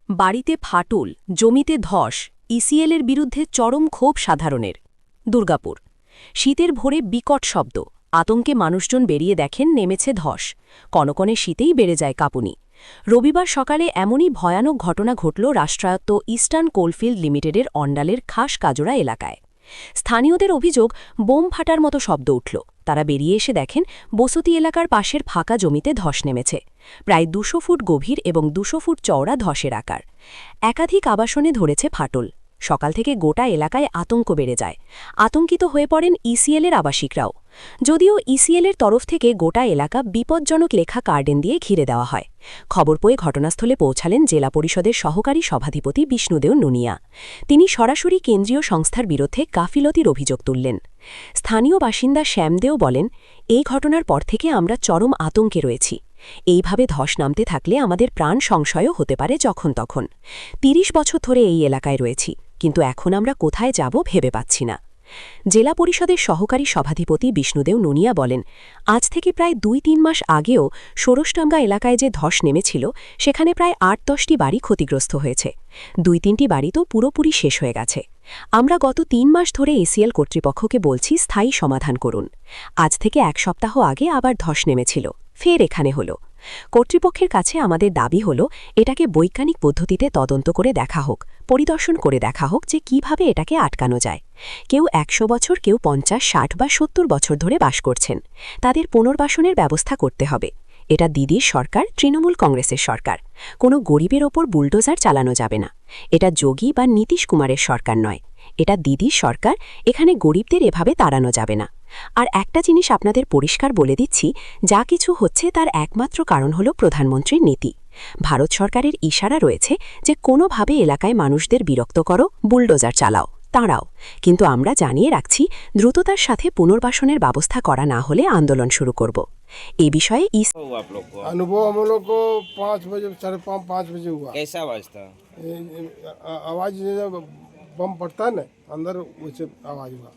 বাড়িতে ফাটল, জমিতে ধস, ইসিএলের বিরুদ্ধে চরম ক্ষোভ সাধারণের। দুর্গাপুর। শীতের ভোরে বিকট শব্দ, আতঙ্কে মানুষজন বেরিয়ে দেখেন নেমেছে ধস। কনকনে শীতেই বেড়ে যায় কাঁপুনি। রবিবার সকালে এমনই ভয়ানক ঘটনা ঘটল রাষ্ট্রায়ত্ত ইস্টার্ন কোলফিল্ড লিমিটেডের অন্ডালের খাস কাজরা এলাকায়। স্থানীয়দের অভিযোগ, বোম ফাটার মতো শব্দ উঠল। তারা বেরিয়ে এসে দেখেন বসতি এলাকার পাশের ফাঁকা জমিতে ধস নেমেছে। প্রায় ২০০ ফুট গভীর এবং ২০০ ফুট চওড়া ধসের আকার। একাধিক আবাসনে ধরেছে ফাটল। সকাল থেকে গোটা এলাকায় আতঙ্ক বেড়ে যায়। আতঙ্কিত হয়ে পড়েন ইসিএলের আবাসিকরাও। যদিও ইসিএলের তরফ থেকে গোটা এলাকা বিপজ্জনক লেখা কার্ডেন দিয়ে ঘিরে দেওয়া হয়। খবর পেয়ে ঘটনাস্থলে পৌঁছালেন জেলা পরিষদের সহকারী সভাধিপতি বিষ্ণুদেও নুনিয়া। তিনি সরাসরি কেন্দ্রীয় সংস্থার বিরুদ্ধে গাফিলতির অভিযোগ তুললেন। স্থানীয় বাসিন্দা শ্যামদেও বলেন, এই ঘটনার পর থেকে আমরা চরম আতঙ্কে রয়েছি। এইভাবে ধস নামতে থাকলে আমাদের প্রাণ সংশয়ও হতে পারে যখন তখন। ৩০ বছর ধরে এই এলাকায় রয়েছি, কিন্তু এখন আমরা কোথায় যাব ভেবে পাচ্ছি না। জেলা পরিষদের সহকারী সভাধিপতি বিষ্ণুদেও নুনিয়া বলেন, আজ থেকে প্রায় ২-৩ মাস আগেও ষোড়শডাঙ্গা এলাকায় যে ধস নেমেছিল সেখানে প্রায় ৮-১০টি বাড়ি ক্ষতিগ্রস্ত হয়েছে। ২-৩টি বাড়ি তো পুরোপুরি শেষ হয়ে গেছে। আমরা গত ৩ মাস ধরে এসিএল কর্তৃপক্ষকে বলছি স্থায়ী সমাধান করুন। আজ থেকে ১ সপ্তাহ আগে আবার ধস নেমেছিল, ফের এখানে হলো। কর্তৃপক্ষের কাছে আমাদের দাবি হল, এটাকে বৈজ্ঞানিক পদ্ধতিতে তদন্ত করে দেখা হোক, পরিদর্শন করে দেখা হোক যে কিভাবে এটাকে আটকানো যায়। কেউ ১০০ বছর, কেউ ৫০, ৬০ বা ৭০ বছর ধরে বাস করছেন। তাদের পুনর্বাসনের ব্যবস্থা করতে হবে। এটা দিদির সরকার, তৃণমূল কংগ্রেসের সরকার। কোনো গরিবের ওপর বুলডোজার চালানো যাবে না। এটা যোগী বা নীতিশ কুমারের সরকার নয়, এটা দিদির সরকার। এখানে গরিবদের এভাবে তাড়ানো যাবে না। আর একটা জিনিস আপনাদের পরিষ্কার বলে দিচ্ছি, যা কিছু হচ্ছে তার একমাত্র কারণ হল প্রধানমন্ত্রীর নীতি। ভারত সরকারের ইশারা রয়েছে যে কোনোভাবে এলাকায় মানুষদের বিরক্ত করো, বুলডোজার চালাও, তাঁরাও। কিন্তু আমরা জানিয়ে রাখছি, দ্রুততার সাথে পুনর্বাসনের ব্যবস্থা করা না হলে আন্দোলন শুরু করব। এ বিষয়ে अनुभव हम लोग को 5 बजे 4-5 बजे हुआ। कैसा आवाज था? आवाज़ जब बम पड़ता है ना अंदर, वैसे आवाज़ हुआ।